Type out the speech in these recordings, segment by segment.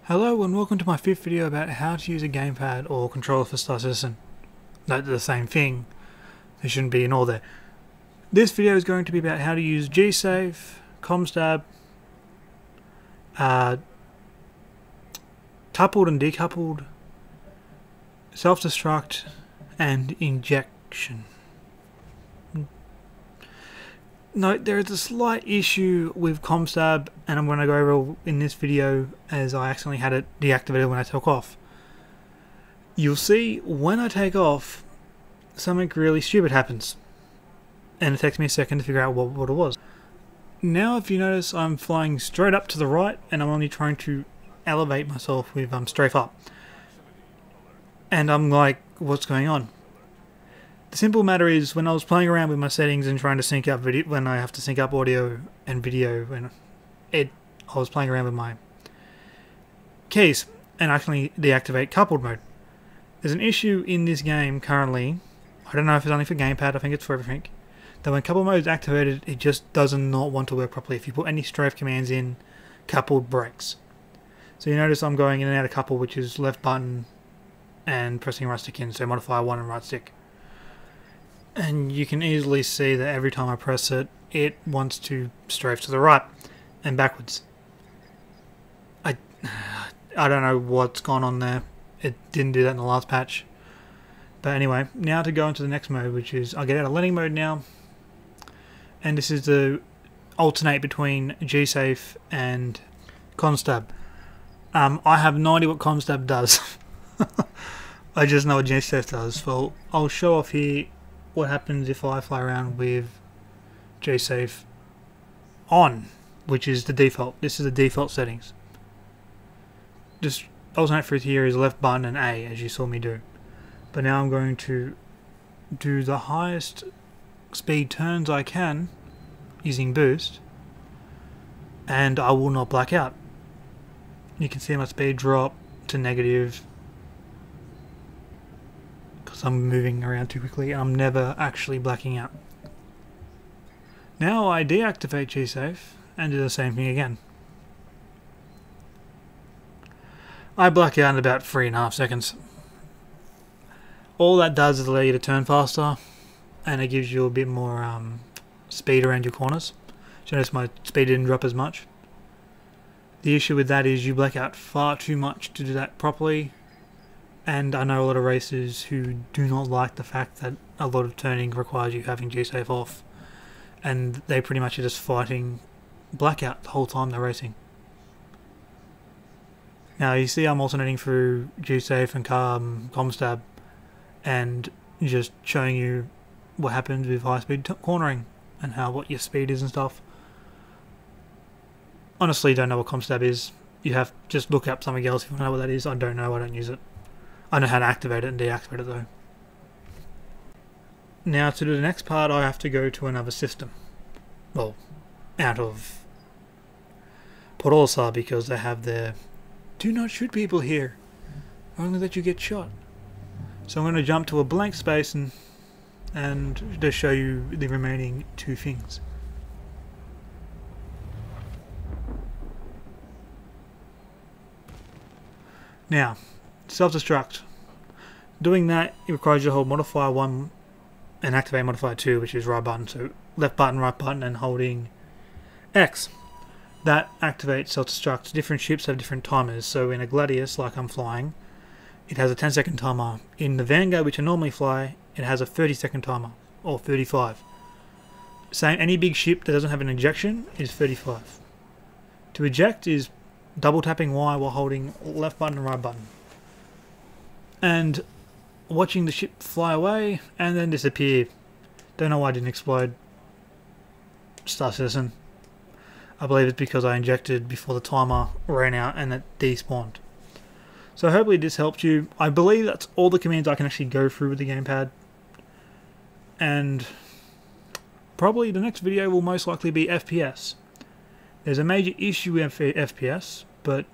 Hello and welcome to my fifth video about how to use a gamepad or controller for Star Citizen. Note they're the same thing, there shouldn't be an or there. This video is going to be about how to use G-Safe, Constab, coupled and decoupled, self-destruct, and injection. Note there is a slight issue with Constab, and I'm going to go over in this video as I accidentally had it deactivated when I took off. You'll see when I take off, something really stupid happens, and it takes me a second to figure out what it was. Now if you notice, I'm flying straight up to the right, and I'm only trying to elevate myself with strafe up. And I'm like, what's going on? The simple matter is, when I was playing around with my settings and trying to sync up video, when I have to sync up audio and video, and I was playing around with my keys and actually deactivate coupled mode. There's an issue in this game currently, I don't know if it's only for gamepad, I think it's for everything, that when coupled mode is activated, it just does not want to work properly. If you put any strafe commands in, coupled breaks. So you notice I'm going in and out of couple, which is left button and pressing right stick in, so modifier 1 and right stick. And you can easily see that every time I press it, it wants to strafe to the right and backwards. I don't know what's gone on there. It didn't do that in the last patch. But anyway, now to go into the next mode, which is I'll get out of landing mode now. And this is the alternate between G-Safe and Constab. I have no idea what Constab does. I just know what G-Safe does. Well, I'll show off here what happens if I fly around with G-Safe on, which is the default. This is the default settings. Just alternate through here is left button and A, as you saw me do. But now I'm going to do the highest speed turns I can using boost, and I will not black out. You can see my speed drop to negative, I'm moving around too quickly and I'm never actually blacking out. Now I deactivate G-Safe and do the same thing again. I black out in about 3.5 seconds. All that does is allow you to turn faster, and it gives you a bit more speed around your corners. So notice my speed didn't drop as much. The issue with that is you black out far too much to do that properly. And I know a lot of racers who do not like the fact that a lot of turning requires you having G-Safe off, and they pretty much are just fighting blackout the whole time they're racing. Now you see I'm alternating through G-Safe and Constab, and just showing you what happens with high speed cornering and what your speed is and stuff. Honestly, don't know what Constab is. You have just look up something else if you know what that is. I don't know, I don't use it. I know how to activate it and deactivate it though. Now to do the next part, I have to go to another system. Well, out of Port Olisar, because they have their do not shoot people here, only that you get shot. So I'm going to jump to a blank space and just show you the remaining two things. Now, self-destruct. Doing that, it requires you to hold modifier 1 and activate modifier 2, which is right button. So left button, right button, and holding X. That activates self-destruct. Different ships have different timers. So in a Gladius, like I'm flying, it has a 10-second timer. In the Vanguard, which I normally fly, it has a 30-second timer, or 35. Same, any big ship that doesn't have an ejection is 35. To eject is double tapping Y while holding left button and right button, and watching the ship fly away and then disappear. Don't know why it didn't explode. Star Citizen. I believe it's because I injected before the timer ran out and it despawned. So hopefully this helped you. I believe that's all the commands I can actually go through with the gamepad, and probably the next video will most likely be FPS. There's a major issue with FPS, but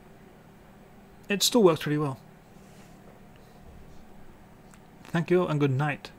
it still works pretty well. Thank you and good night.